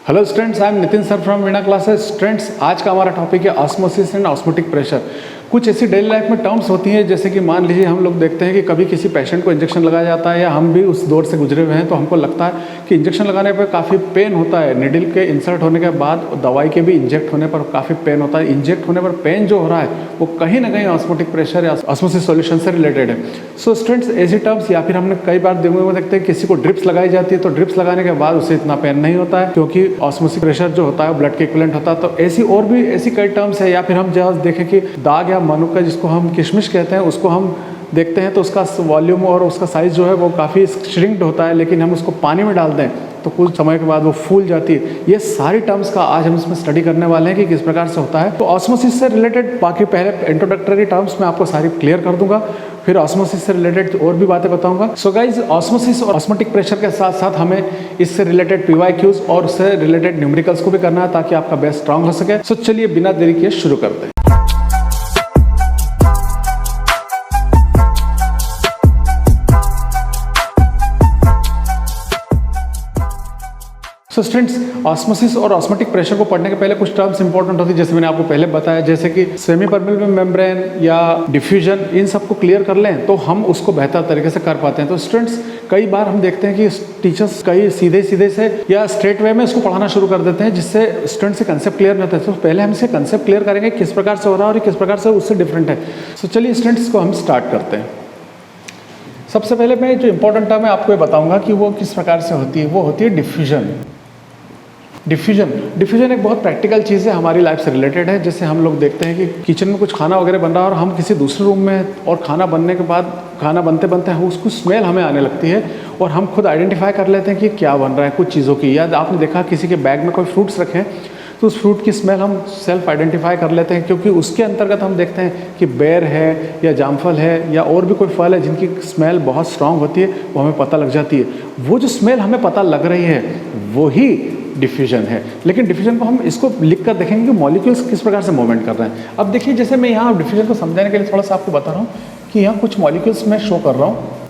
Hello students, I am Nitin sir from Veena classes. Students, आज का हमारा टॉपिक है ऑस्मोसिस एंड ऑस्मोटिक प्रेशर। कुछ ऐसी डेली लाइफ में टर्म्स होती हैं, जैसे कि मान लीजिए हम लोग देखते हैं कि कभी किसी पेशेंट को इंजेक्शन लगाया जाता है या हम भी उस दौर से गुजरे हुए हैं, तो हमको लगता है कि इंजेक्शन लगाने पर काफ़ी पेन होता है। निडल के इंसर्ट होने के बाद दवाई के भी इंजेक्ट होने पर काफ़ी पेन होता है। इंजेक्ट होने पर पेन जो हो रहा है वो कहीं ना कहीं ऑस्मोटिक प्रेशर या ऑस्मोसिस सॉल्यूशन से रिलेटेड है। सो स्टूडेंट्स, ऐसी टर्म्स या फिर हमने कई बार देखते हैं किसी को ड्रिप्स लगाई जाती है, तो ड्रिप्स लगाने के बाद उससे इतना पेन नहीं होता है क्योंकि ऑस्मोसिक प्रेशर जो होता है ब्लड के इक्विवेलेंट होता है। तो ऐसी और भी ऐसी कई टर्म्स है। या फिर हम जहाँ देखें कि दाग या मनुका, जिसको हम किशमिश कहते हैं, उसको हम देखते हैं तो उसका वॉल्यूम और उसका साइज़ जो है वो काफ़ी श्रिंक्ड होता है, लेकिन हम उसको पानी में डाल दें तो कुछ समय के बाद वो फूल जाती है। ये सारी टर्म्स का आज हम इसमें स्टडी करने वाले हैं कि किस प्रकार से होता है। तो ऑस्मोसिस से रिलेटेड बाकी पहले इंट्रोडक्टरी टर्म्स मैं आपको सारी क्लियर कर दूंगा, फिर ऑस्मोसिस से रिलेटेड और भी बातें बताऊंगा। सो गाइज, ऑस्मोसिस और ऑस्मोटिक प्रेशर के साथ साथ हमें इससे रिलेटेड PYQs और उससे रिलेटेड न्यूमेरिकल्स को भी करना है ताकि आपका बेस स्ट्रांग हो सके। सो चलिए बिना देरी किए शुरू करते हैं। सो स्टूडेंट्स, ऑस्मोसिस और ऑस्मोटिक प्रेशर को पढ़ने के पहले कुछ टर्म्स इंपॉर्टेंट होती है, जैसे मैंने आपको पहले बताया, जैसे कि सेमी परमेबल मेम्ब्रेन या डिफ्यूजन। इन सबको क्लियर कर लें तो हम उसको बेहतर तरीके से कर पाते हैं। तो स्टूडेंट्स, कई बार हम देखते हैं कि टीचर्स कई सीधे से या स्ट्रेट वे में इसको पढ़ाना शुरू कर देते हैं, जिससे स्टूडेंट्स से कंसेप्ट क्लियर नहीं होता है। तो पहले हम इसे कंसेप्ट क्लियर करेंगे किस प्रकार से हो रहा है और किस प्रकार से उससे डिफरेंट है। सो चलिए स्टूडेंट्स, को हम स्टार्ट करते हैं। सबसे पहले मैं जो इंपॉर्टेंट टर्म है आपको ये बताऊंगा कि वो किस प्रकार से होती है। वो होती है डिफ्यूजन। डिफ्यूजन एक बहुत प्रैक्टिकल चीज़ है, हमारी लाइफ से रिलेटेड है। जैसे हम लोग देखते हैं कि किचन में कुछ खाना वगैरह बन रहा है और हम किसी दूसरे रूम में, और खाना बनने के बाद खाना बनते हम उसको स्मेल हमें आने लगती है और हम खुद आइडेंटिफाई कर लेते हैं कि क्या बन रहा है कुछ चीज़ों की। या आपने देखा किसी के बैग में कोई फ्रूट्स रखे हैं तो उस फ्रूट की स्मेल हम सेल्फ आइडेंटिफाई कर लेते हैं, क्योंकि उसके अंतर्गत हम देखते हैं कि बेर है या जामफल है या और भी कोई फल है जिनकी स्मेल बहुत स्ट्रांग होती है, वो हमें पता लग जाती है। वो जो स्मेल हमें पता लग रही है वो ही डिफ्यूजन है। लेकिन डिफ्यूजन को हम इसको लिख कर देखेंगे कि मॉलिक्यूल्स किस प्रकार से मूवमेंट कर रहे हैं। अब देखिए, जैसे मैं यहाँ डिफ्यूजन को समझाने के लिए थोड़ा सा आपको बता रहा हूँ कि यहाँ कुछ मॉलिक्यूल्स मैं शो कर रहा हूँ।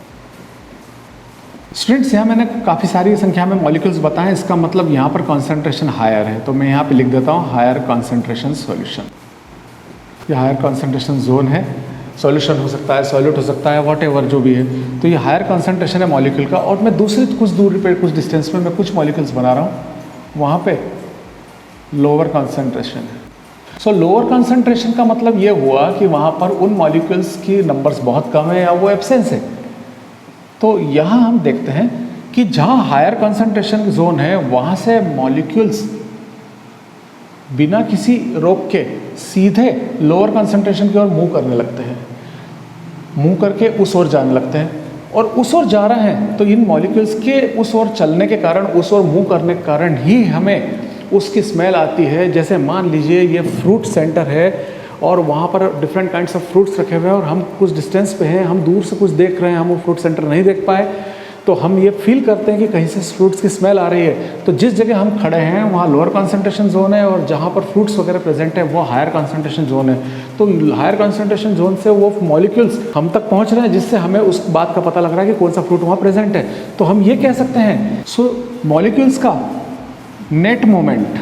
स्टूडेंट्स, यहाँ मैंने काफ़ी सारी संख्या में मॉलिक्यूल्स बताएं, इसका मतलब यहाँ पर कॉन्सेंट्रेशन हायर है, तो मैं यहाँ पे लिख देता हूँ हायर कॉन्सेंट्रेशन सॉल्यूशन। ये हायर कॉन्सेंट्रेशन जोन है, सॉल्यूशन हो सकता है, सॉल्यूट हो सकता है, वॉटएवर जो भी है। तो ये हायर कॉन्सेंट्रेशन है मॉलिक्यूल का। और मैं दूसरी कुछ दूरी पे, कुछ डिस्टेंस में मैं कुछ मॉलिक्यूल्स बना रहा हूँ, वहाँ पे लोअर कॉन्सेंट्रेशन है। सो लोअर कॉन्सेंट्रेशन का मतलब ये हुआ कि वहाँ पर उन मॉलिक्यूल्स की नंबर्स बहुत कम है या वो एब्सेंस है। तो यहाँ हम देखते हैं कि जहाँ हायर कॉन्सेंट्रेशन जोन है वहाँ से मॉलिक्यूल्स बिना किसी रोक के सीधे लोअर कॉन्सेंट्रेशन की ओर मूव करने लगते हैं, मूव करके उस ओर जाने लगते हैं। और उस ओर जा रहे हैं तो इन मॉलिक्यूल्स के उस ओर चलने के कारण, उस ओर मूव करने के कारण ही हमें उसकी स्मेल आती है। जैसे मान लीजिए ये फ्रूट सेंटर है और वहाँ पर डिफरेंट काइंड्स ऑफ फ्रूट्स रखे हुए हैं और हम कुछ डिस्टेंस पे हैं, हम दूर से कुछ देख रहे हैं, हम वो फ्रूट सेंटर नहीं देख पाए, तो हम ये फील करते हैं कि कहीं से फ्रूट्स की स्मेल आ रही है। तो जिस जगह हम खड़े हैं वहाँ लोअर कॉन्सेंट्रेशन जोन है और जहाँ पर फ्रूट्स वगैरह प्रेजेंट है वो हायर कॉन्सेंट्रेशन जोन है। तो हायर कॉन्सेंट्रेशन जोन से वो मॉलिक्यूल्स हम तक पहुँच रहे हैं, जिससे हमें उस बात का पता लग रहा है कि कौन सा फ्रूट वहाँ प्रेजेंट है। तो हम ये कह सकते हैं, सो मॉलिक्यूल्स का net moment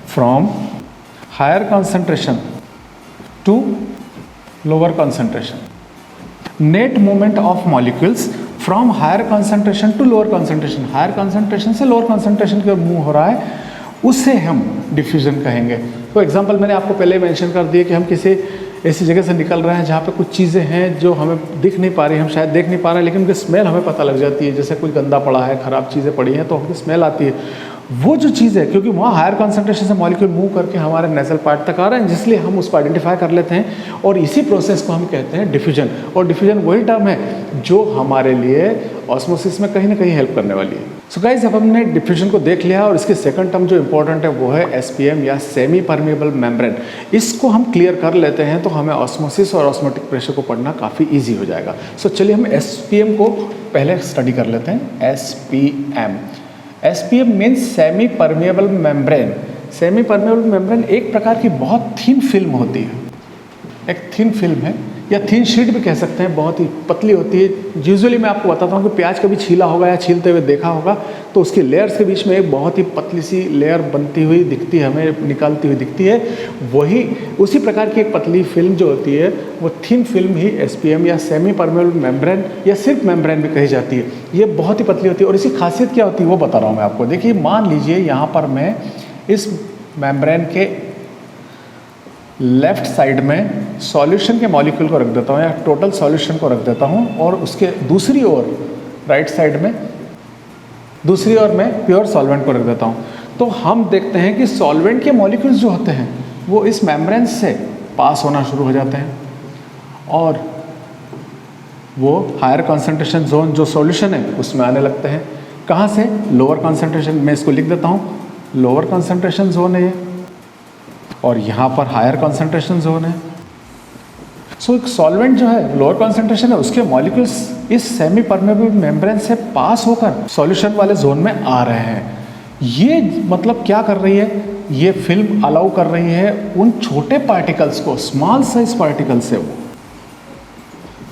from higher concentration to lower concentration, net moment of molecules from higher concentration to lower concentration, higher concentration से लोअर कॉन्सेंट्रेशन की ओर मूव हो रहा है, उससे हम डिफ्यूजन कहेंगे। तो एग्जांपल मैंने आपको पहले मेंशन कर दिया कि हम किसी ऐसी जगह से निकल रहे हैं जहाँ पे कुछ चीज़ें हैं जो हमें दिख नहीं पा रही, हम शायद देख नहीं पा रहे हैं, लेकिन उनकी स्मेल हमें पता लग जाती है। जैसे कोई गंदा पड़ा है, ख़राब चीज़ें पड़ी हैं तो हमको स्मेल आती है। वो जो चीज़ है, क्योंकि वहाँ हायर कॉन्सेंट्रेशन से मॉलिक्यूल मूव करके हमारे नेजल पार्ट तक आ रहे हैं, जिसलिए हम उसको आइडेंटिफाई कर लेते हैं और इसी प्रोसेस को हम कहते हैं डिफ्यूजन। और डिफ्यूजन वही टर्म है जो हमारे लिए ऑस्मोसिस में कहीं ना कहीं हेल्प करने वाली है। सो गाइस, अब हमने डिफ्यूजन को देख लिया और इसकी सेकंड टर्म जो इंपॉर्टेंट है वो है SPM या सेमी परमेबल मेम्ब्रेन। इसको हम क्लियर कर लेते हैं तो हमें ऑस्मोसिस और ऑस्मोटिक प्रेशर को पढ़ना काफ़ी ईजी हो जाएगा। सो चलिए हम SPM को पहले स्टडी कर लेते हैं। SPM means semi permeable membrane. Semi permeable membrane एक प्रकार की बहुत थिन फिल्म होती है। एक थिन फिल्म है, या थिन शीट भी कह सकते हैं, बहुत ही पतली होती है। यूजुअली मैं आपको बताता हूँ कि प्याज कभी छीला होगा या छीलते हुए देखा होगा, तो उसकी लेयर्स के बीच में एक बहुत ही पतली सी लेयर बनती हुई दिखती है, हमें निकालती हुई दिखती है। वही उसी प्रकार की एक पतली फिल्म जो होती है वो थिन फिल्म ही SPM या सेमी परमेबल मेम्ब्रेन या सिर्फ मेम्ब्रेन भी कही जाती है। ये बहुत ही पतली होती है और इसकी खासियत क्या होती है वो बता रहा हूँ मैं आपको। देखिए, मान लीजिए यहाँ पर मैं इस मेम्ब्रेन के लेफ्ट साइड में सॉल्यूशन के मॉलिक्यूल को रख देता हूँ या टोटल सॉल्यूशन को रख देता हूँ, और उसके दूसरी ओर राइट साइड में दूसरी ओर मैं प्योर सॉल्वेंट को रख देता हूँ। तो हम देखते हैं कि सॉल्वेंट के मॉलिक्यूल्स जो होते हैं वो इस मेम्ब्रेन से पास होना शुरू हो जाते हैं, और वो हायर कॉन्सेंट्रेशन जोन जो सॉल्यूशन है उसमें आने लगते हैं। कहाँ से? Lower concentration. मैं इसको लिख देता हूँ, लोअर कॉन्सेंट्रेशन जोन है ये, और यहाँ पर हायर कॉन्सेंट्रेशन जोन है। सो एक सॉल्वेंट जो है लोअर कॉन्सेंट्रेशन है, उसके मॉलिक्यूल्स इस सेमी परमेबल मेम्ब्रेन से पास होकर सॉल्यूशन वाले जोन में आ रहे हैं। ये मतलब क्या कर रही है? ये फिल्म अलाउ कर रही है उन छोटे पार्टिकल्स को, स्मॉल साइज पार्टिकल्स है वो,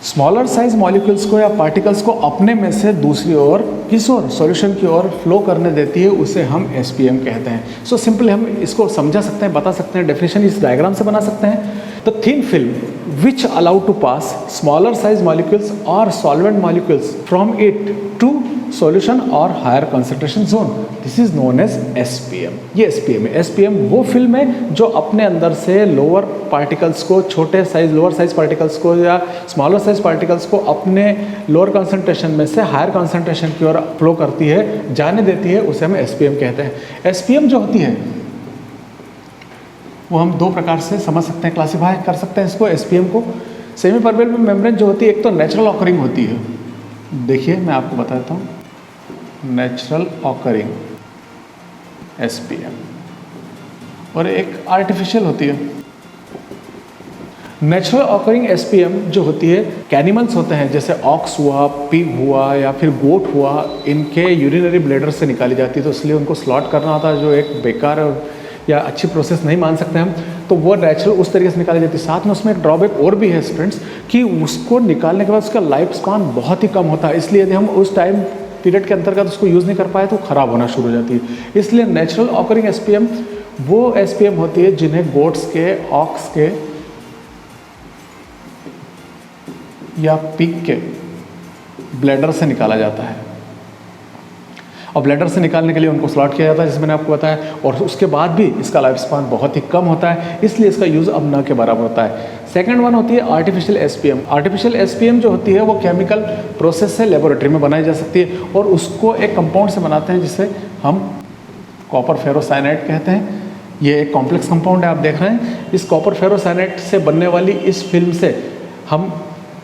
स्मॉलर साइज मॉलिक्यूल्स को या पार्टिकल्स को अपने में से दूसरी ओर किस ओर, सॉल्यूशन की ओर फ्लो करने देती है। उसे हम SPM कहते हैं। सो सिंपली हम इसको समझा सकते हैं, बता सकते हैं, डेफिनेशन इस डायग्राम से बना सकते हैं। The thin film which allow to pass smaller size molecules और solvent molecules from it to solution और higher concentration zone, this is known as SPM। ये SPM है। SPM वो फिल्म है जो अपने अंदर से लोअर पार्टिकल्स को, छोटे साइज लोअर साइज पार्टिकल्स को या स्मॉलर साइज पार्टिकल्स को अपने लोअर कंसंट्रेशन में से हायर कंसंट्रेशन की ओर फ्लो करती है, जाने देती है, उसे हम SPM कहते हैं। SPM जो होती है वो हम दो प्रकार से समझ सकते हैं, क्लासीफाई कर सकते हैं इसको SPM को। सेमी परमेबल मेम्ब्रेन जो होती है, एक तो नेचुरल ऑकरिंग होती है। देखिए मैं आपको बताता हूँ, नेचुरल ऑकरिंग SPM, और एक आर्टिफिशियल होती है। नेचुरल ऑकरिंग SPM जो होती है, कैनिमल्स होते हैं जैसे ऑक्स हुआ, पिग हुआ या फिर गोट हुआ, इनके यूरिनरी ब्लैडर से निकाली जाती है, तो इसलिए उनको स्लॉट करना होता है, जो एक बेकार और या अच्छी प्रोसेस नहीं मान सकते हम, तो वो नेचुरल उस तरीके से निकाली जाती है। साथ में उसमें एक ड्रॉबैक और भी है स्टूडेंट्स, कि उसको निकालने के बाद उसका लाइफ स्पान बहुत ही कम होता है, इसलिए यदि हम उस टाइम पीरियड के अंतर्गत उसको यूज़ नहीं कर पाए तो ख़राब होना शुरू हो जाती है। इसलिए नेचुरल ऑकरिंग SPM वो SPM होती है जिन्हें गोट्स के, ऑक्स के या पिग के ब्लैडर से निकाला जाता है, और ब्लैडर से निकालने के लिए उनको स्लॉट किया जाता है, जैसे मैंने आपको बताया, और उसके बाद भी इसका लाइफ स्पान बहुत ही कम होता है, इसलिए इसका यूज़ अब न के बराबर होता है। सेकंड वन होती है आर्टिफिशियल SPM। आर्टिफिशियल SPM जो होती है वो केमिकल प्रोसेस से लेबोरेटरी में बनाई जा सकती है, और उसको एक कंपाउंड से बनाते हैं जिसे हम कॉपर फेरोसाइनाइड कहते हैं। ये एक कॉम्प्लेक्स कंपाउंड है, आप देख रहे हैं। इस कॉपर फेरोसाइनाइड से बनने वाली इस फिल्म से हम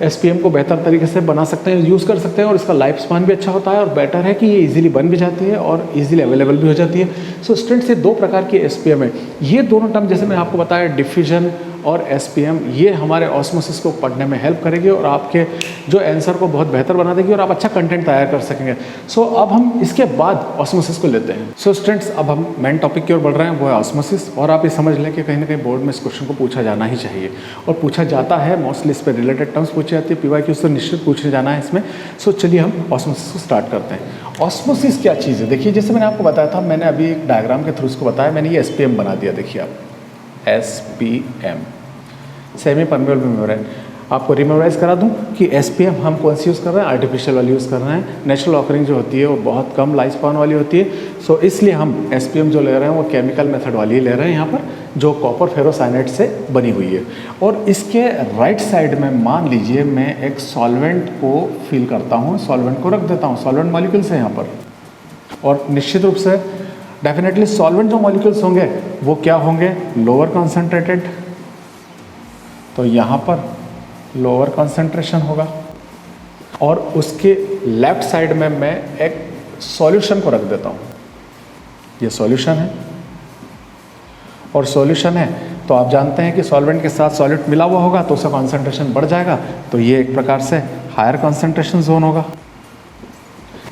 SPM को बेहतर तरीके से बना सकते हैं, यूज़ कर सकते हैं, और इसका लाइफ स्पान भी अच्छा होता है, और बेटर है कि ये इजीली बन भी जाती है और इजीली अवेलेबल भी हो जाती है। सो स्टूडेंट्स, ये दो प्रकार की SPM है। ये दोनों टर्म जैसे मैंने आपको बताया, डिफ्यूजन और SPM, ये हमारे ऑस्मोसिस को पढ़ने में हेल्प करेगी और आपके जो आंसर को बहुत बेहतर बना देगी और आप अच्छा कंटेंट तैयार कर सकेंगे। सो अब हम इसके बाद ऑस्मोसिस को लेते हैं। सो स्टूडेंट्स, अब हम मेन टॉपिक की ओर बढ़ रहे हैं, वो है ऑस्मोसिस। और आप ये समझ लें कि कहीं ना कहीं बोर्ड में इस क्वेश्चन को पूछा जाना ही चाहिए, और पूछा जाता है। मोस्टली इस पर रिलेटेड टर्म्स पूछी जाती है, PYQ से निश्चित पूछने जाना है इसमें। सो चलिए हम ऑस्मोसिस को स्टार्ट करते हैं। ऑस्मोसिस क्या चीज़ है? देखिए, जैसे मैंने आपको बताया था, मैंने अभी एक डायग्राम के थ्रू इसको बताया, मैंने ये SPM बना दिया। देखिए आप, SPM, सेमी परमेबल मेम्ब्रेन। आपको रिमेमोराइज करा दूं कि SPM हम कौन सी यूज़ कर रहे हैं, आर्टिफिशियल वाली यूज़ कर रहे हैं। नेचुरल ऑकरिंग जो होती है वो बहुत कम लाइफ स्पान वाली होती है। सो इसलिए हम SPM जो ले रहे हैं वो केमिकल मेथड वाली ही ले रहे हैं यहाँ पर, जो कॉपर फेरोसाइनाइड से बनी हुई है। और इसके राइट साइड में मान लीजिए मैं एक सॉल्वेंट को फिल करता हूँ, सॉल्वेंट को रख देता हूँ, सॉल्वेंट मॉलिक्यूल्स है यहाँ पर। और निश्चित रूप से डेफिनेटली सॉल्वेंट जो मॉलिक्यूल्स होंगे वो क्या होंगे, लोअर कॉन्सेंट्रेटेड, तो यहाँ पर लोअर कंसंट्रेशन होगा। और उसके लेफ्ट साइड में मैं एक सॉल्यूशन को रख देता हूँ, ये सॉल्यूशन है, और सॉल्यूशन है तो आप जानते हैं कि सॉल्वेंट के साथ सॉल्यूट मिला हुआ होगा तो उसका कंसंट्रेशन बढ़ जाएगा, तो ये एक प्रकार से हायर कंसंट्रेशन जोन होगा।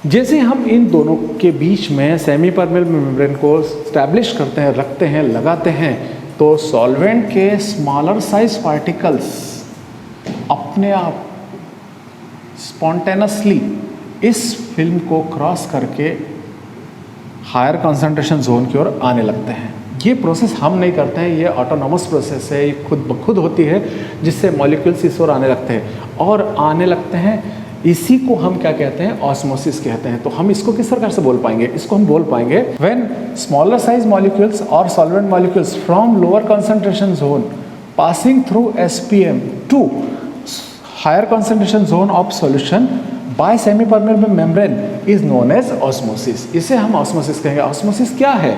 जैसे हम इन दोनों के बीच में सेमी परमेबल मेम्ब्रेन को स्टैब्लिश करते हैं, रखते हैं, लगाते हैं, तो सॉल्वेंट के स्मॉलर साइज पार्टिकल्स अपने आप स्पॉन्टेनियसली इस फिल्म को क्रॉस करके हायर कंसंट्रेशन जोन की ओर आने लगते हैं। ये प्रोसेस हम नहीं करते हैं, ये ऑटोनॉमस प्रोसेस है, ये खुद ब खुद होती है, जिससे मॉलिक्यूल्स इस ओर आने लगते हैं और आने लगते हैं। इसी को हम क्या कहते हैं? ऑस्मोसिस कहते हैं। तो हम इसको किस प्रकार से बोल पाएंगे? इसको हम बोल पाएंगे व्हेन स्मॉलर साइज मॉलिक्यूल्स और solvent molecules from lower concentration zone passing through SPM to higher concentration zone of solution by semi permeable membrane is known as osmosis. इसे हम ऑस्मोसिस कहेंगे। ऑस्मोसिस क्या है?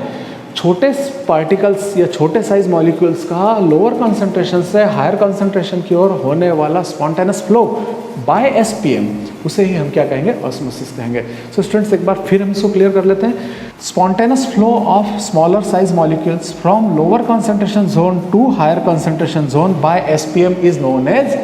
छोटे पार्टिकल्स या छोटे साइज मॉलिक्यूल्स का लोअर कंसंट्रेशन से हायर कंसंट्रेशन की ओर होने वाला स्पॉन्टेनियस फ्लो बाय एसपीएम, उसे ही हम क्या कहेंगे? ऑस्मोसिस कहेंगे। सो स्टूडेंट्स, एक बार फिर हम इसको क्लियर कर लेते हैं। Spontaneous flow of smaller size molecules from lower concentration zone to higher concentration zone by SPM is known as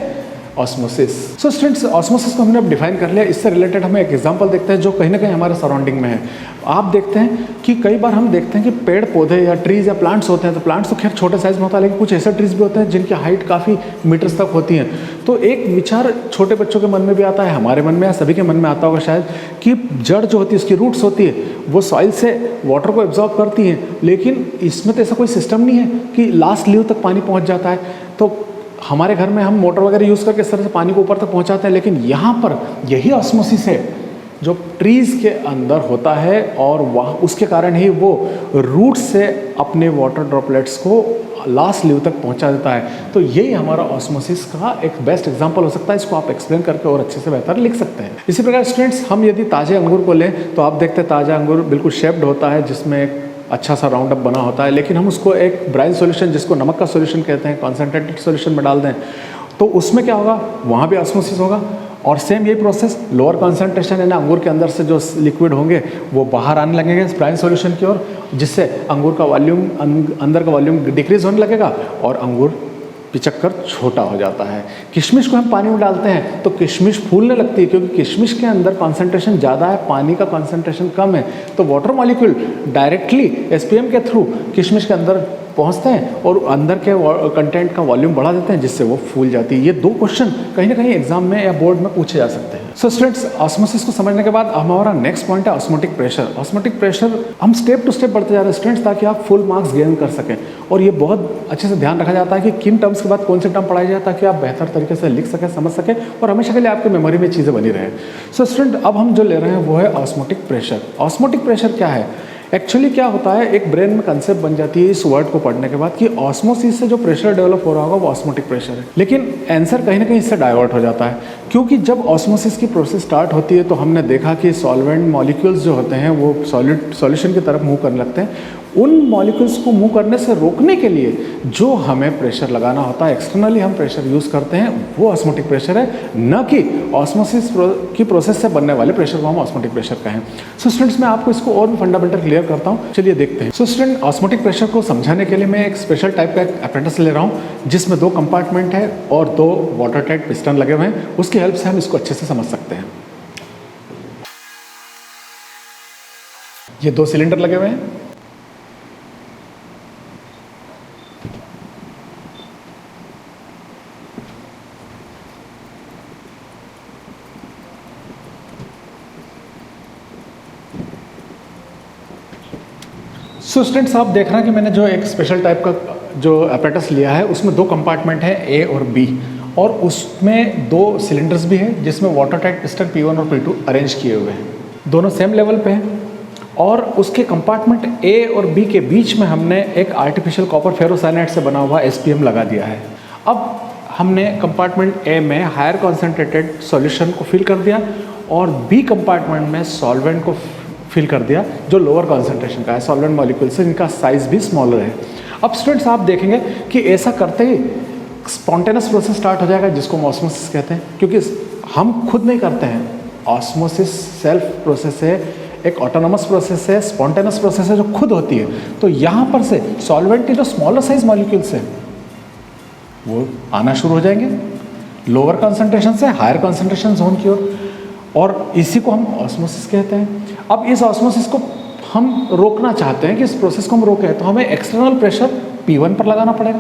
osmosis. So students, osmosis को हमने अब डिफाइन कर लिया। इससे रिलेटेड हम एक एग्जांपल देखते हैं जो कहीं ना कहीं हमारे सराउंडिंग में है। आप देखते हैं कि कई बार हम देखते हैं कि पेड़ पौधे या ट्रीज या प्लांट्स होते हैं, तो प्लांट्स तो खैर छोटे साइज में होता है, लेकिन कुछ ऐसे ट्रीज भी होते हैं जिनकी हाइट काफ़ी मीटर्स तक होती है। तो एक विचार छोटे बच्चों के मन में भी आता है, हमारे मन में या सभी के मन में आता होगा शायद, कि जड़ जो होती है, उसकी रूट्स होती है, वो सॉइल से वाटर को एब्जॉर्ब करती हैं, लेकिन इसमें तो ऐसा कोई सिस्टम नहीं है कि लास्ट लीव तक पानी पहुँच जाता है। तो हमारे घर में हम मोटर वगैरह यूज़ करके इस तरह से पानी को ऊपर तक पहुंचाते हैं, लेकिन यहाँ पर यही ऑस्मोसिस है जो ट्रीज़ के अंदर होता है, और वह उसके कारण ही वो रूट से अपने वाटर ड्रॉपलेट्स को लास्ट लीव तक पहुंचा देता है। तो यही हमारा ऑस्मोसिस का एक बेस्ट एग्जांपल हो सकता है। इसको आप एक्सप्लेन करके और अच्छे से बेहतर लिख सकते हैं। इसी प्रकार स्टूडेंट्स, हम यदि ताज़े अंगूर को लें तो आप देखते हैं ताज़ा अंगूर बिल्कुल शेप्ड होता है, जिसमें एक अच्छा सा राउंड अप बना होता है, लेकिन हम उसको एक ब्राइन सॉल्यूशन, जिसको नमक का सॉल्यूशन कहते हैं, कॉन्सेंट्रेटेड सॉल्यूशन में डाल दें तो उसमें क्या होगा? वहाँ भी ऑस्मोसिस होगा। और सेम यही प्रोसेस लोअर कॉन्सेंट्रेशन है ना, अंगूर के अंदर से जो लिक्विड होंगे वो बाहर आने लगेंगे इस ब्राइन सॉल्यूशन की ओर, जिससे अंगूर का वॉल्यूम, अंदर का वॉल्यूम डिक्रीज होने लगेगा और अंगूर पिचक कर छोटा हो जाता है। किशमिश को हम पानी में डालते हैं तो किशमिश फूलने लगती है, क्योंकि किशमिश के अंदर कॉन्सेंट्रेशन ज़्यादा है, पानी का कॉन्सेंट्रेशन कम है। तो वाटर मॉलिक्यूल डायरेक्टली एसपीएम के थ्रू किशमिश के अंदर पहुंचते हैं और अंदर के कंटेंट का वॉल्यूम बढ़ा देते हैं, जिससे वो फूल जाती है। ये दो क्वेश्चन कहीं ना कहीं एग्जाम में या बोर्ड में पूछे जा सकते हैं। सो स्टूडेंट्स, ऑस्मोसिस को समझने के बाद हमारा नेक्स्ट पॉइंट है ऑस्मोटिक प्रेशर। ऑस्मोटिक प्रेशर हम स्टेप टू स्टेप बढ़ते जा रहे हैं स्टूडेंट्स, ताकि आप फुल मार्क्स गेन कर सकें। और ये बहुत अच्छे से ध्यान रखा जाता है कि किन टर्म्स के बाद कौन से टर्म पढ़ाई जाए, ताकि आप बेहतर तरीके से लिख सकें, समझ सकें और हमेशा के लिए आपकी मेमोरी में चीज़ें बनी रहें। सो स्टूडेंट, अब हम जो ले रहे हैं वो है ऑस्मोटिक प्रेशर। ऑस्मोटिक प्रेशर क्या है? एक्चुअली क्या होता है, एक ब्रेन में कंसेप्ट बन जाती है इस वर्ड को पढ़ने के बाद कि ऑस्मोसिस से जो प्रेशर डेवलप हो रहा होगा वो ऑस्मोटिक प्रेशर है। लेकिन आंसर कहीं ना कहीं इससे डाइवर्ट हो जाता है, क्योंकि जब ऑस्मोसिस की प्रोसेस स्टार्ट होती है तो हमने देखा कि सॉल्वेंट मॉलिक्यूल्स जो होते हैं वो सॉल्यूशन की तरफ मूव करने लगते हैं। उन मॉलिक्यूल्स को मूव करने से रोकने के लिए जो हमें प्रेशर लगाना होता है, एक्सटर्नली हम प्रेशर यूज़ करते हैं, वो ऑस्मोटिक प्रेशर है, न कि ऑस्मोसिस की प्रोसेस से बनने वाले प्रेशर को हम ऑस्मोटिक प्रेशर कहें। सो स्टूडेंट्स, मैं आपको इसको और भी फंडामेंटल क्लियर करता हूँ, चलिए देखते हैं। सो स्टूडेंट, ऑस्मोटिक प्रेशर को समझाने के लिए मैं एक स्पेशल टाइप का एपरेटस ले रहा हूँ, जिसमें 2 कंपार्टमेंट है और 2 वाटर टाइट पिस्टन लगे हुए हैं। उसकी हेल्प से हम इसको अच्छे से समझ सकते हैं। ये 2 सिलेंडर लगे हुए हैं। सो स्टूडेंट्स, आप देख रहे हैं कि मैंने जो एक स्पेशल टाइप का जो एपरेटस लिया है उसमें 2 कंपार्टमेंट है, ए और बी, और उसमें 2 सिलेंडर्स भी हैं जिसमें वाटर टाइट पिस्टन P1 और P2 अरेंज किए हुए हैं। दोनों सेम लेवल पे हैं और उसके कंपार्टमेंट ए और बी के बीच में हमने एक आर्टिफिशियल कॉपर फेरोसाइनाइड से बना हुआ SPM लगा दिया है। अब हमने कंपार्टमेंट ए में हायर कॉन्सेंट्रेटेड सॉल्यूशन को फिल कर दिया और बी कंपार्टमेंट में सॉल्वेंट को फिल कर दिया जो लोअर कॉन्सेंट्रेशन का है, सॉल्वेंट मॉलिक्यूल से, इनका साइज भी स्मॉलर है। अब स्टूडेंट्स, आप देखेंगे कि ऐसा करते ही स्पॉन्टेनियस प्रोसेस स्टार्ट हो जाएगा, जिसको हम ऑस्मोसिस कहते हैं, क्योंकि हम खुद नहीं करते हैं। ऑस्मोसिस सेल्फ प्रोसेस है, एक ऑटोनॉमस प्रोसेस है, स्पॉन्टेनियस प्रोसेस है जो खुद होती है। तो यहाँ पर से सॉल्वेंट के जो स्मॉलर साइज मॉलिक्यूल्स हैं वो आना शुरू हो जाएंगे लोअर कॉन्सेंट्रेशन से हायर कॉन्सेंट्रेशन जोन की ओर, और इसी को हम ऑस्मोसिस कहते हैं। अब इस ऑस्मोसिस को हम रोकना चाहते हैं कि इस प्रोसेस को हम रोकें, तो हमें एक्सटर्नल प्रेशर P1 पर लगाना पड़ेगा।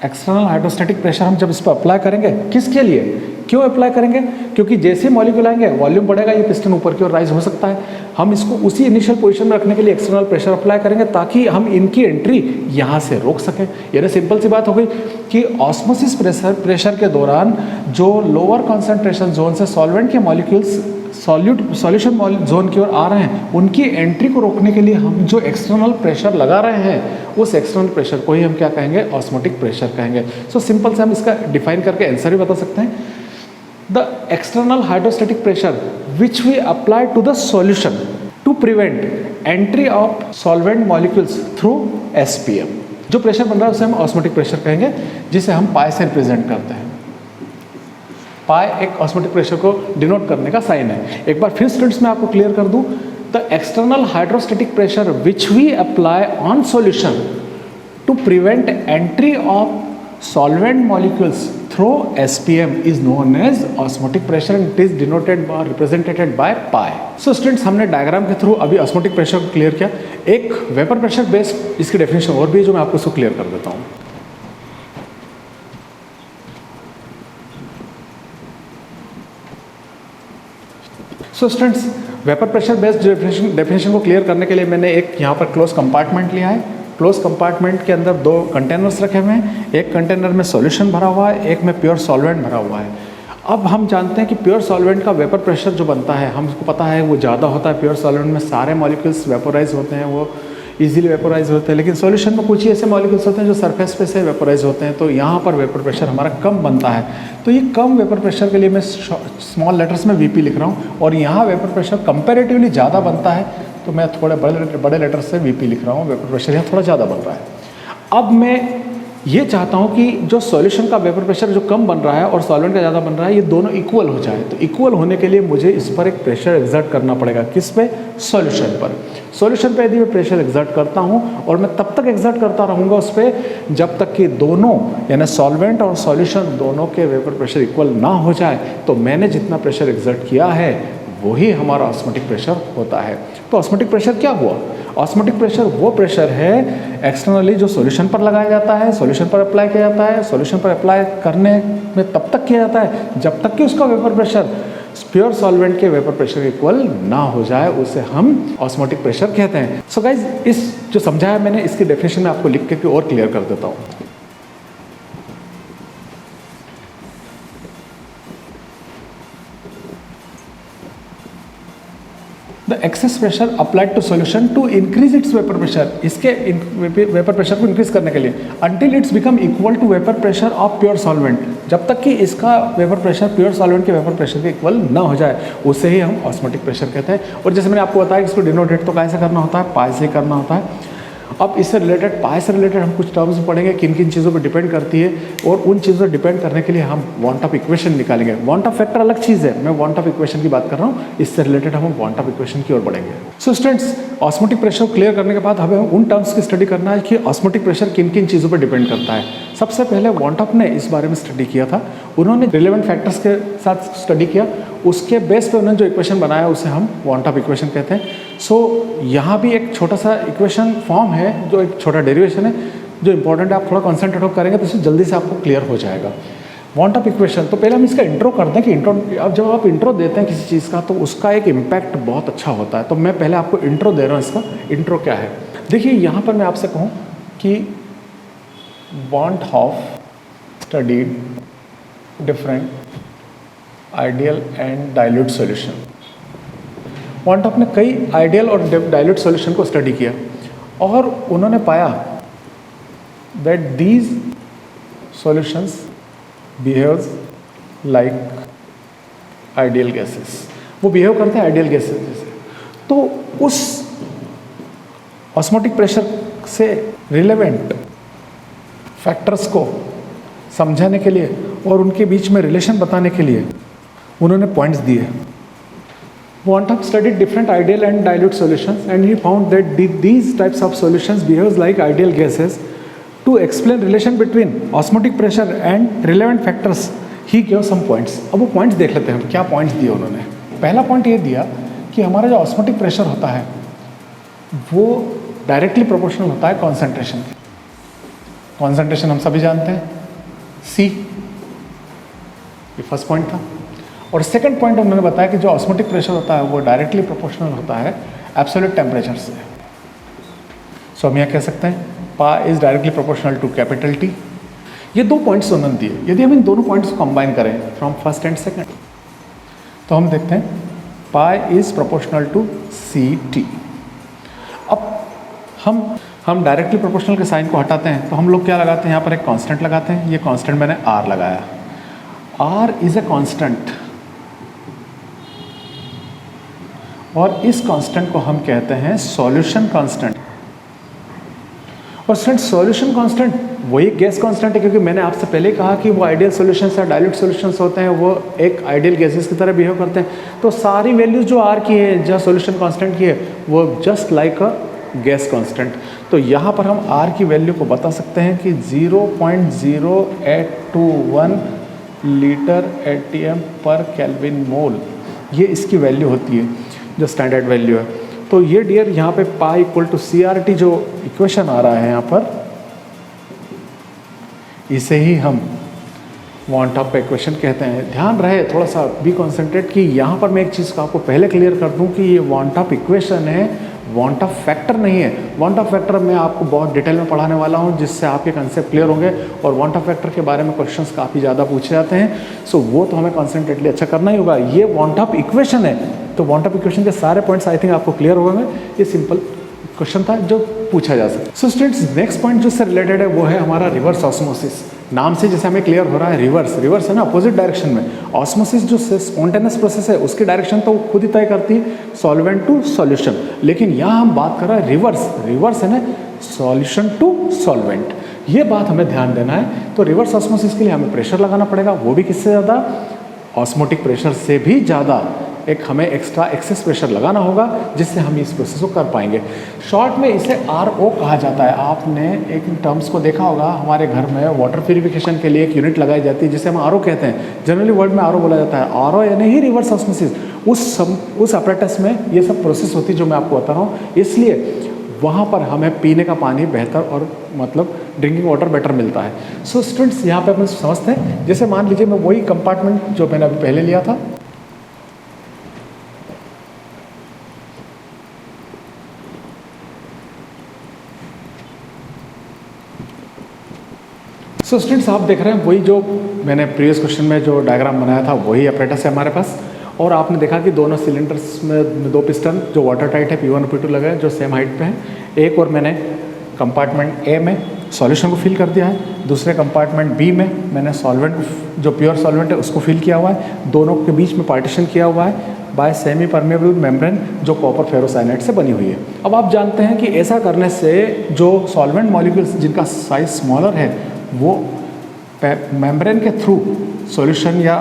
एक्सटर्नल हाइड्रोस्टैटिक प्रेशर हम जब इस पर अप्लाई करेंगे, किसके लिए, क्यों अप्लाई करेंगे, क्योंकि जैसे मॉलिक्यूल आएंगे वॉल्यूम बढ़ेगा, ये पिस्टन ऊपर की ओर राइज हो सकता है। हम इसको उसी इनिशियल पोजीशन में रखने के लिए एक्सटर्नल प्रेशर अप्लाई करेंगे ताकि हम इनकी एंट्री यहाँ से रोक सकें। यानी सिंपल सी बात हो गई कि ऑस्मोसिस प्रेशर के दौरान जो लोअर कॉन्सेंट्रेशन जोन से सॉल्वेंट के मॉलिक्यूल्स सॉल्यूशन जोन की ओर आ रहे हैं, उनकी एंट्री को रोकने के लिए हम जो एक्सटर्नल प्रेशर लगा रहे हैं, उस एक्सटर्नल प्रेशर को ही हम क्या कहेंगे, ऑस्मोटिक प्रेशर कहेंगे। सो सिंपल से हम इसका डिफाइन करके आंसर भी बता सकते हैं। The external hydrostatic pressure which we apply to the solution to prevent entry of solvent molecules through SPM। जो प्रेशर बन रहा है उसे हम ऑस्मोटिक प्रेशर कहेंगे, जिसे हम पाई से रिप्रेजेंट करते हैं। पाई एक ऑस्मोटिक प्रेशर को डिनोट करने का साइन है। एक बार फिर स्टूडेंट्स मैं आपको क्लियर कर दूं, the external hydrostatic pressure which we apply on solution to prevent entry of solvent molecules through SPM is known as osmotic pressure and it is denoted or represented by pi. So students, हमने diagram के through अभी osmotic pressure को clear किया। एक vapour pressure based इसकी definition और भी है जो मैं आपको इसको क्लियर कर देता हूँ। So students, vapour pressure based definition को क्लियर करने के लिए मैंने एक यहाँ पर क्लोज कंपार्टमेंट लिया है। क्लोज कंपार्टमेंट के अंदर दो कंटेनर्स रखे हुए हैं, एक कंटेनर में सॉल्यूशन भरा हुआ है, एक में प्योर सॉल्वेंट भरा हुआ है। अब हम जानते हैं कि प्योर सॉल्वेंट का वेपर प्रेशर जो बनता है, हमको पता है वो ज़्यादा होता है। प्योर सॉल्वेंट में सारे मॉलिक्यूल्स वेपोराइज होते हैं, वो इजीली वेपोराइज होते हैं, लेकिन सॉल्यूशन में कुछ ही ऐसे मॉलिक्यूल्स होते हैं जो सरफेस पे से वेपोराइज होते हैं, तो यहाँ पर वेपर प्रेशर हमारा कम बनता है। तो ये कम वेपर प्रेशर के लिए मैं स्मॉल लेटर्स में VP लिख रहा हूँ, और यहाँ वेपर प्रेशर कंपेरेटिवली ज़्यादा बनता है तो मैं थोड़े बड़े लेटर से VP लिख रहा हूँ। वेपर प्रेशर यहाँ थोड़ा ज़्यादा बन रहा है। अब मैं ये चाहता हूँ कि जो सॉल्यूशन का वेपर प्रेशर जो कम बन रहा है और सॉल्वेंट का ज़्यादा बन रहा है, ये दोनों इक्वल हो जाए। तो इक्वल होने के लिए मुझे इस पर एक प्रेशर एक्सर्ट करना पड़ेगा। किस पे? सॉल्यूशन पर। सॉल्यूशन पे यदि मैं प्रेशर एक्सर्ट करता हूँ, और मैं तब तक एक्सर्ट करता रहूँगा उस पर जब तक कि दोनों यानी सॉल्वेंट और सॉल्यूशन दोनों के वेपर प्रेशर इक्वल ना हो जाए, तो मैंने जितना प्रेशर एक्सर्ट किया है वही हमारा ऑस्मोटिक प्रेशर होता है। तो ऑस्मोटिक प्रेशर क्या हुआ? ऑस्मोटिक प्रेशर वो प्रेशर है एक्सटर्नली जो सॉल्यूशन पर लगाया जाता है, सॉल्यूशन पर अप्लाई किया जाता है। सॉल्यूशन पर अप्लाई करने में तब तक किया जाता है जब तक कि उसका वेपर प्रेशर प्योर सॉल्वेंट के वेपर प्रेशर इक्वल ना हो जाए, उसे हम ऑस्मोटिक प्रेशर कहते हैं। सो गाइज, इस जो समझाया मैंने, इसकी डेफिनेशन में आपको लिख के और क्लियर कर देता हूँ। The excess pressure applied to solution to increase its vapor pressure, इसके वेपर प्रेशर को इंक्रीज करने के लिए, until it's become equal to vapor pressure of pure solvent, जब तक कि इसका वेपर प्रेशर प्योर सॉल्वेंट के वेपर प्रेशर के इक्वल ना हो जाए, उसे ही हम ऑस्मोटिक प्रेशर कहते हैं। और जैसे मैंने आपको बताया कि इसको डिनोटेट तो कैसे करना होता है, पाई से करना होता है। अब इससे रिलेटेड, पाई से रिलेटेड हम कुछ टर्म्स पढ़ेंगे किन किन चीज़ों पर डिपेंड करती है, और उन चीज़ों पर डिपेंड करने के लिए हम वांट ऑफ इक्वेशन निकालेंगे। वांट ऑफ फैक्टर अलग चीज़ है, मैं वांट ऑफ इक्वेशन की बात कर रहा हूँ। इससे रिलेटेड हम वांट ऑफ इक्वेशन की ओर बढ़ेंगे। सो स्टूडेंट्स, ऑस्मोटिक प्रेशर को क्लियर करने के बाद हमें उन टर्म्स की स्टडी करना है कि ऑस्मोटिक प्रेशर किन किन चीज़ों पर डिपेंड करता है। सबसे पहले वांट ऑफ ने इस बारे में स्टडी किया था। उन्होंने रिलेवेंट फैक्टर्स के साथ स्टडी किया, उसके बेस पे उन्होंने जो इक्वेशन बनाया उसे हम वांट ऑफ इक्वेशन कहते हैं। सो यहाँ भी एक छोटा सा इक्वेशन फॉर्म है, जो एक छोटा डेरिवेशन है जो इंपॉर्टेंट है। आप थोड़ा कॉन्सेंट्रेट करेंगे तो इससे जल्दी से आपको क्लियर हो जाएगा। वांट ऑफ इक्वेशन, तो पहले हम इसका इंट्रो कर दें कि इंट्रो, अब जब आप इंट्रो देते हैं किसी चीज़ का तो उसका एक इम्पैक्ट बहुत अच्छा होता है। तो मैं पहले आपको इंट्रो दे रहा हूँ। इसका इंट्रो क्या है, देखिए यहाँ पर मैं आपसे कहूँ कि want Hoff studied different ideal and dilute solution. Want of ने कई आइडियल और डाइल्यूट सॉल्यूशन को स्टडी किया, और उन्होंने पाया that these solutions behaves like ideal gases. वो बिहेव करते हैं आइडियल गैसेस जैसे। तो उस ऑस्मोटिक प्रेशर से रिलेवेंट फैक्टर्स को समझाने के लिए और उनके बीच में रिलेशन बताने के लिए उन्होंने पॉइंट्स दिए। Van't Hoff studied different ideal and dilute solutions and he found that these types of solutions behaves like ideal gases. To explain relation between osmotic pressure and relevant factors he give some points. अब वो points देख लेते हैं, क्या points दिए उन्होंने। पहला point ये दिया कि हमारा जो ऑस्मोटिक प्रेशर होता है वो डायरेक्टली प्रोपोर्शनल होता है कॉन्सेंट्रेशन के। कॉन्सेंट्रेशन हम सभी जानते हैं C, ये फर्स्ट पॉइंट था। और सेकंड पॉइंट उन्होंने बताया कि जो ऑस्मोटिक प्रेशर होता है वो डायरेक्टली प्रोपोर्शनल होता है एब्सोल्यूट टेम्परेचर से। सो हम यहाँ कह सकते हैं pi is directly proportional to capital T। ये दो पॉइंट्स उन्होंने दिए, यदि हम इन दोनों पॉइंट्स को कंबाइन करें फ्रॉम फर्स्ट एंड सेकंड तो हम देखते हैं pi is proportional to CT। अब हम डायरेक्टली प्रोपोर्शनल के साइन को हटाते हैं तो हम लोग क्या लगाते हैं, यहाँ पर एक कांस्टेंट लगाते हैं। ये कांस्टेंट मैंने R लगाया। R इज ए कांस्टेंट और इस कांस्टेंट को हम कहते हैं सॉल्यूशन कांस्टेंट। और स्टूडेंट सॉल्यूशन कांस्टेंट वही गैस कांस्टेंट है, क्योंकि मैंने आपसे पहले ही कहा कि वो आइडियल सॉल्यूशंस या डाइल्यूट सॉल्यूशंस होते हैं वो एक आइडियल गैसेस की तरह बिहेव करते हैं। तो सारी वैल्यूज जो R की है, जो सॉल्यूशन कांस्टेंट की है, वो just like a gas constant. तो यहाँ पर हम R की वैल्यू को बता सकते हैं कि 0.0821 लीटर ATM पर केल्विन मोल, ये इसकी वैल्यू होती है जो स्टैंडर्ड वैल्यू है। तो ये डियर यहाँ पे पाई इक्वल टू CRT जो इक्वेशन आ रहा है यहाँ पर, इसे ही हम वॉन टॉप इक्वेशन कहते हैं। ध्यान रहे थोड़ा सा बी कॉन्सेंट्रेट कि यहाँ पर मैं एक चीज़ को आपको पहले क्लियर कर दूँ कि ये वॉन टॉप इक्वेशन है, वॉन टॉप फैक्टर नहीं है। वॉन टॉप फैक्टर मैं आपको बहुत डिटेल में पढ़ाने वाला हूँ जिससे आपके कंसेप्ट क्लियर होंगे। और वॉन टॉप फैक्टर के बारे में क्वेश्चंस काफ़ी ज़्यादा पूछे जाते हैं, सो वो तो हमें कॉन्सेंट्रेटली अच्छा करना ही होगा। ये वॉन टॉप इक्वेशन है, तो वॉन टॉप इक्वेशन के सारे पॉइंट्स आई थिंक आपको क्लियर हो गए। ये सिंपल क्वेश्चन था जो पूछा जा सकता है। सो स्टूडेंट्स नेक्स्ट पॉइंट जो से रिलेटेड है वो है हमारा रिवर्स ऑस्मोसिस। नाम से जैसे हमें क्लियर हो रहा है रिवर्स है ना, अपोजिट डायरेक्शन में। ऑस्मोसिस जो स्पॉन्टेनियस प्रोसेस है उसकी डायरेक्शन तो खुद ही तय करती है, सॉल्वेंट टू सॉल्यूशन। लेकिन यहाँ हम बात कर रहे हैं रिवर्स है ना, सॉल्यूशन टू सॉल्वेंट। ये बात हमें ध्यान देना है। तो रिवर्स ऑस्मोसिस के लिए हमें प्रेशर लगाना पड़ेगा, वो भी किससे ज़्यादा, ऑस्मोटिक प्रेशर से भी ज़्यादा। एक हमें एक्स्ट्रा एक्सेस प्रेशर लगाना होगा जिससे हम इस प्रोसेस को कर पाएंगे। शॉर्ट में इसे RO कहा जाता है। आपने एक टर्म्स को देखा होगा, हमारे घर में वाटर प्यूरिफिकेशन के लिए एक यूनिट लगाई जाती है जिसे हम RO कहते हैं। जनरली वर्ड में RO बोला जाता है। RO यानी ही रिवर्स ऑस्मोसिस। उस अपरेटस में ये सब प्रोसेस होती है जो मैं आपको बता रहा हूँ, इसलिए वहाँ पर हमें पीने का पानी बेहतर और मतलब ड्रिंकिंग वाटर बेटर मिलता है। सो स्टूडेंट्स यहाँ पे अपन समझते हैं, जैसे मान लीजिए मैं वही कंपार्टमेंट जो मैंने अभी पहले लिया था, सो स्टूडेंट्स आप देख रहे हैं वही जो मैंने प्रीवियस क्वेश्चन में जो डायग्राम बनाया था वही अपरेटस है हमारे पास। और आपने देखा कि दोनों सिलेंडर्स में दो पिस्टन जो वाटर टाइट है P1 और P2 लगे हैं जो सेम हाइट पे हैं। एक और मैंने कंपार्टमेंट A में सॉल्यूशन को फिल कर दिया है, दूसरे कंपार्टमेंट B में मैंने सॉल्वेंट जो प्योर सॉल्वेंट है उसको फिल किया हुआ है। दोनों के बीच में पार्टीशन किया हुआ है बाय सेमी परमेबल मेम्ब्रेन जो कॉपर फेरोसाइनाइड से बनी हुई है। अब आप जानते हैं कि ऐसा करने से जो सॉल्वेंट मॉलिक्यूल्स जिनका साइज स्मॉलर है वो मेम्ब्रेन के थ्रू सॉल्यूशन या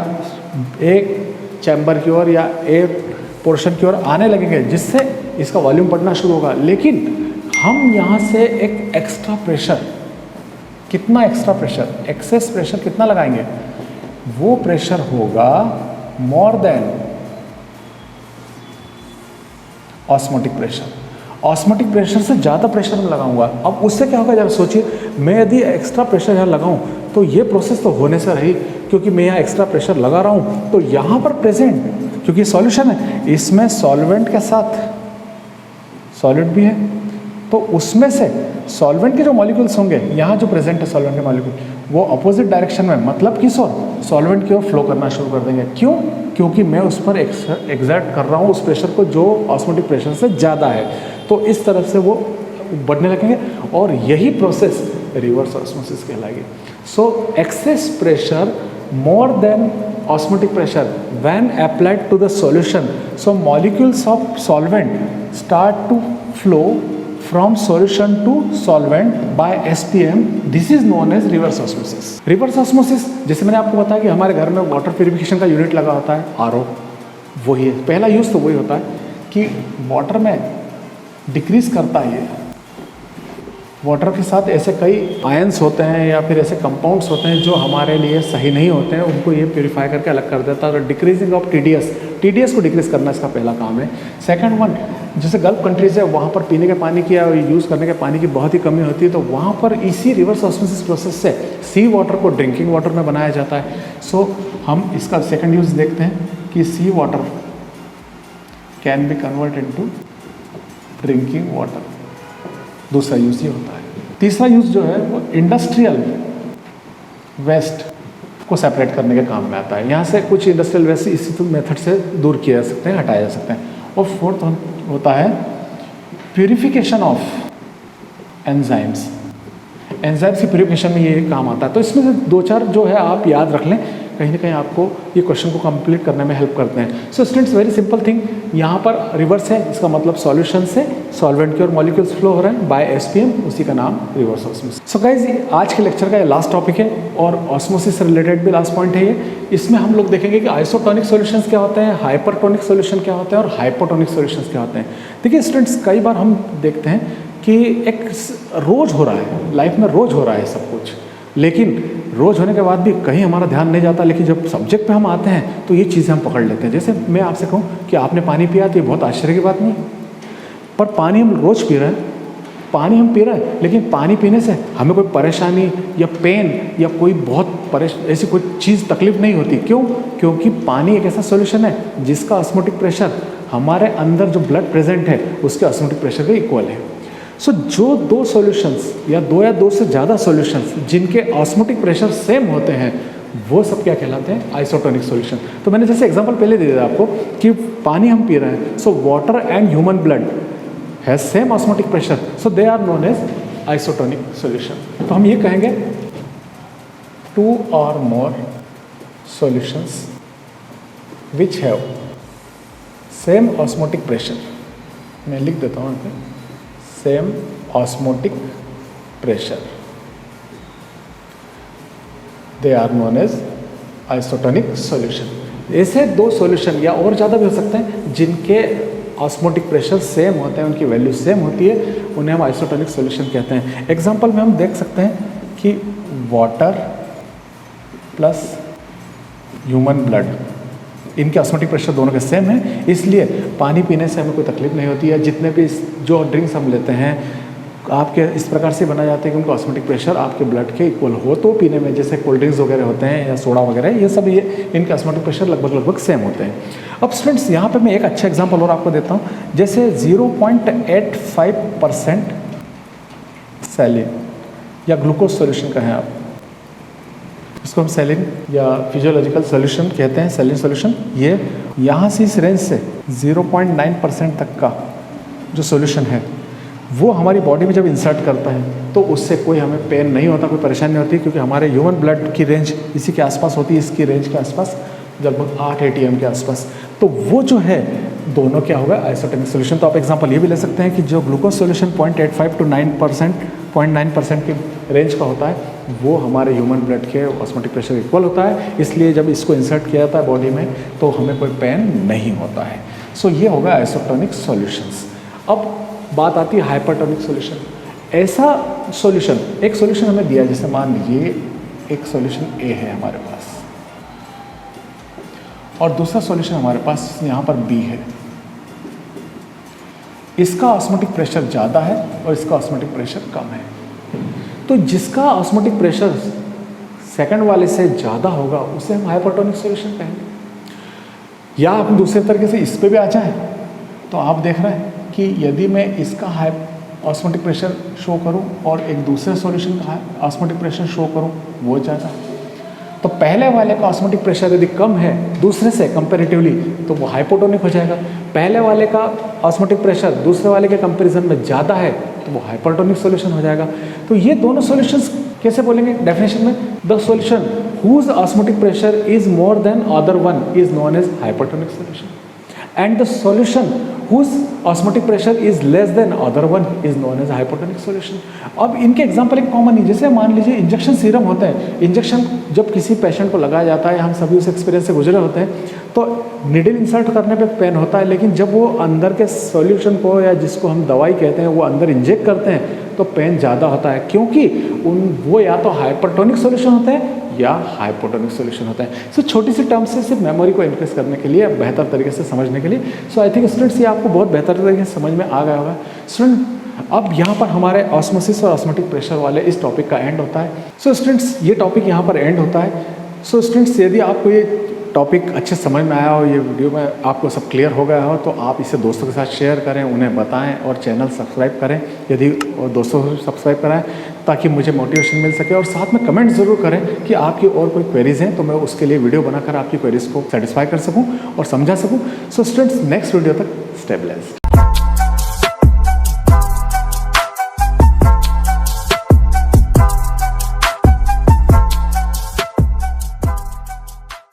एक चैम्बर की ओर या एक पोर्शन की ओर आने लगेंगे, जिससे इसका वॉल्यूम बढ़ना शुरू होगा। लेकिन हम यहाँ से एक एक्स्ट्रा प्रेशर, कितना एक्स्ट्रा प्रेशर, एक्सेस प्रेशर कितना लगाएंगे, वो प्रेशर होगा more than osmotic pressure. Osmotic pressure से ज़्यादा प्रेशर में लगाऊंगा। अब उससे क्या होगा, जरा सोचिए, मैं यदि एक्स्ट्रा प्रेशर यहाँ लगाऊं तो ये प्रोसेस तो होने से रही, क्योंकि मैं यहाँ एक्स्ट्रा प्रेशर लगा रहा हूँ। तो यहाँ पर प्रेजेंट, क्योंकि सॉल्यूशन है, इसमें सॉल्वेंट के साथ सॉलिड भी है, तो उसमें से सॉल्वेंट के जो मॉलिक्यूल्स होंगे, यहाँ जो प्रेजेंट है सॉल्वेंट के मॉलिक्यूल, वो अपोजिट डायरेक्शन में, मतलब किस ओर, सॉल्वेंट की ओर फ्लो करना शुरू कर देंगे। क्यों? क्योंकि मैं उस पर एग्जर्ट कर रहा हूँ उस प्रेशर को जो ऑस्मोटिक प्रेशर से ज़्यादा है। तो इस तरफ से वो बढ़ने लगेंगे और यही प्रोसेस रिवर्स ऑस्मोसिस कहलाएगी। So excess pressure more than osmotic pressure when applied to the solution, so molecules of solvent start to flow from solution to solvent by SPM. This is known as reverse osmosis. Reverse osmosis जैसे मैंने आपको बताया कि हमारे घर में water purification का unit लगा होता है RO, वही है। पहला यूज़ तो वही होता है कि वाटर में डिक्रीज करता है वाटर के साथ ऐसे कई आयंस होते हैं या फिर ऐसे कंपाउंड्स होते हैं जो हमारे लिए सही नहीं होते हैं, उनको ये प्योरीफाई करके अलग कर देता है। और डिक्रीजिंग ऑफ टीडीएस को डिक्रीज करना इसका पहला काम है। सेकंड वन, जैसे गल्फ कंट्रीज़ है, वहाँ पर पीने के पानी की या यूज़ करने के पानी की बहुत ही कमी होती है, तो वहाँ पर इसी रिवर्स ऑस्मोसिस प्रोसेस से सी वाटर को ड्रिंकिंग वाटर में बनाया जाता है। सो हम इसका सेकंड यूज़ देखते हैं कि sea water can be convert into drinking water. दूसरा यूज़ ये होता है। तीसरा यूज़ जो है वो इंडस्ट्रियल वेस्ट को सेपरेट करने के काम में आता है। यहाँ से कुछ इंडस्ट्रियल वेस्ट इसी मेथड से दूर किए जा सकते हैं, हटाए जा सकते हैं। और फोर्थ होता है प्यूरिफिकेशन ऑफ एंजाइम्स। एंजाइम्स की प्यूरिफिकेशन में ये काम आता है। तो इसमें से दो चार जो है आप याद रख लें, कहीं ना कहीं आपको ये क्वेश्चन को कंप्लीट करने में हेल्प करते हैं। So students, very simple thing, यहाँ पर रिवर्स है, इसका मतलब सॉल्यूशन से सॉल्वेंट की ओर मॉलिक्यूल्स फ्लो हो रहे हैं बाय एसपीएम, उसी का नाम रिवर्स ऑस्मोसिस। सो गाइस, आज के लेक्चर का ये लास्ट टॉपिक है और ऑस्मोसिस से रिलेटेड भी लास्ट पॉइंट है ये। इसमें हम लोग देखेंगे कि आइसोटोनिक सॉल्यूशंस क्या होते हैं, हाइपरटोनिक सॉल्यूशन क्या होते हैं और हाइपोटोनिक सॉल्यूशंस क्या होते हैं। देखिए स्टूडेंट्स, कई बार हम देखते हैं कि एक रोज़ हो रहा है, लाइफ में रोज़ हो रहा है सब कुछ, लेकिन रोज़ होने के बाद भी कहीं हमारा ध्यान नहीं जाता। लेकिन जब सब्जेक्ट पे हम आते हैं तो ये चीज़ें हम पकड़ लेते हैं। जैसे मैं आपसे कहूँ कि आपने पानी पिया, तो ये बहुत आश्चर्य की बात नहीं, पर पानी हम रोज़ पी रहे हैं, पानी हम पी रहे हैं, लेकिन पानी पीने से हमें कोई परेशानी या पेन या कोई बहुत ऐसी कोई चीज़ तकलीफ नहीं होती। क्यों? क्योंकि पानी एक ऐसा सॉल्यूशन है जिसका ऑस्मोटिक प्रेशर हमारे अंदर जो ब्लड प्रेजेंट है उसके ऑस्मोटिक प्रेशर के इक्वल है। सो जो दो सॉल्यूशंस या दो से ज़्यादा सॉल्यूशंस जिनके ऑस्मोटिक प्रेशर सेम होते हैं, वो सब क्या कहलाते हैं? Isotonic solution. तो मैंने जैसे एग्जांपल पहले दे दिया आपको कि पानी हम पी रहे हैं, so water and human blood has same osmotic pressure, so they are known as isotonic solution. तो हम ये कहेंगे टू और more solutions which have same osmotic pressure, मैं लिख देता हूँ यहाँ पे, same osmotic pressure, they are known as isotonic solution. ऐसे दो सॉल्यूशन या और ज़्यादा भी हो सकते हैं जिनके ऑस्मोटिक प्रेशर सेम होते हैं, उनकी वैल्यू सेम होती है, उन्हें हम आइसोटोनिक सॉल्यूशन कहते हैं। एग्जांपल में हम देख सकते हैं कि वाटर प्लस ह्यूमन ब्लड, इनके ऑस्मोटिक प्रेशर दोनों के सेम है, इसलिए पानी पीने से हमें कोई तकलीफ नहीं होती है। जितने भी जो ड्रिंक्स हम लेते हैं आपके इस प्रकार से बनाए जाते हैं कि उनका ऑस्मोटिक प्रेशर आपके ब्लड के इक्वल हो तो पीने में, जैसे कोल्ड ड्रिंक्स वगैरह होते हैं या सोडा वगैरह, ये सब इनके ऑस्मोटिक प्रेशर लगभग सेम होते हैं। अब स्टूडेंट्स, यहाँ पे मैं एक अच्छा एग्जांपल और आपको देता हूँ। जैसे 0.85% सैलिन या ग्लूकोज सॉल्यूशन का है आप, इसको हम सैलिन या फिजियोलॉजिकल सॉल्यूशन कहते हैं, सैलिन सॉल्यूशन। ये यहाँ से इस रेंज से 0.9% तक का जो सॉल्यूशन है वो हमारी बॉडी में जब इंसर्ट करता है तो उससे कोई हमें पेन नहीं होता, कोई परेशानी नहीं होती, क्योंकि हमारे ह्यूमन ब्लड की रेंज इसी के आसपास होती है, इसकी रेंज के आसपास लगभग 8 ATM के आसपास। तो वो जो है दोनों क्या होगा? Isotonic solution. तो आप एग्जांपल ये भी ले सकते हैं कि जो ग्लूकोज सॉल्यूशन 0.85 to 0.9% की रेंज का होता है, वो हमारे ह्यूमन ब्लड के ऑस्मोटिक प्रेशर इक्वल होता है, इसलिए जब इसको इंसर्ट किया जाता है बॉडी में तो हमें कोई पेन नहीं होता है। सो ये होगा आइसोटोनिक सॉल्यूशंस। अब बात आती है हाइपरटोनिक सॉल्यूशन। ऐसा सॉल्यूशन, एक सॉल्यूशन हमें दिया, जैसे मान लीजिए एक सॉल्यूशन A है हमारे पास और दूसरा सॉल्यूशन हमारे पास यहाँ पर B है। इसका ऑस्मोटिक प्रेशर ज़्यादा है और इसका ऑस्मोटिक प्रेशर कम है। तो जिसका ऑस्मोटिक प्रेशर सेकंड वाले से ज़्यादा होगा उसे हम हाइपरटोनिक सॉल्यूशन कहेंगे। या आप दूसरे तरीके से इस पे भी आ जाए तो आप देख रहे हैं कि यदि मैं इसका ऑस्मोटिक प्रेशर शो करूं और एक दूसरे सॉल्यूशन का ऑस्मोटिक प्रेशर शो करूं वो ज़्यादा, तो पहले वाले का ऑस्मोटिक प्रेशर यदि कम है दूसरे से कंपैरेटिवली तो वो हाइपोटोनिक हो जाएगा। पहले वाले का ऑस्मोटिक प्रेशर दूसरे वाले के कंपैरिजन में ज़्यादा है तो वो हाइपरटोनिक सॉल्यूशन हो जाएगा। तो ये दोनों सॉल्यूशंस कैसे बोलेंगे डेफिनेशन में? The solution whose osmotic pressure is more than other one is known as hypertonic solution and the solution whose osmotic pressure is less than other one is known as hypotonic solution। अब इनके example एक common ही, जैसे मान लीजिए injection serum होते हैं। Injection जब किसी पेशेंट को लगाया जाता है, हम सभी उस एक्सपीरियंस से गुजरे होते हैं, तो निडल इंसर्ट करने पे पेन होता है, लेकिन जब वो अंदर के सॉल्यूशन को या जिसको हम दवाई कहते हैं वो अंदर इंजेक्ट करते हैं तो पेन ज़्यादा होता है, क्योंकि वो या तो हाइपरटोनिक सॉल्यूशन होता है या हाइपोटोनिक सॉल्यूशन होता है। सो छोटी सी टर्म्स से सिर्फ मेमोरी को इंक्रीज करने के लिए, बेहतर तरीके से समझने के लिए। सो आई थिंक स्टूडेंट्स ये आपको बहुत बेहतर तरीके से समझ में आ गया होगा। स्टूडेंट अब यहाँ पर हमारे ऑस्मोसिस और ऑस्मोटिक प्रेशर वाले इस टॉपिक का एंड होता है। सो स्टूडेंट्स ये टॉपिक यहाँ पर एंड होता है। सो स्टूडेंट्स यदि आपको ये टॉपिक अच्छे समझ में आया हो, ये वीडियो में आपको सब क्लियर हो गया हो, तो आप इसे दोस्तों के साथ शेयर करें, उन्हें बताएं और चैनल सब्सक्राइब करें यदि दोस्तों को सब्सक्राइब कराएं, ताकि मुझे मोटिवेशन मिल सके। और साथ में कमेंट ज़रूर करें कि आपकी और कोई क्वेरीज़ हैं, तो मैं उसके लिए वीडियो बनाकर आपकी क्वेरीज़ को सेटिस्फाई कर सकूँ और समझा सकूँ। सो स्टूडेंट्स नेक्स्ट वीडियो तक स्टे ब्लेस्ड।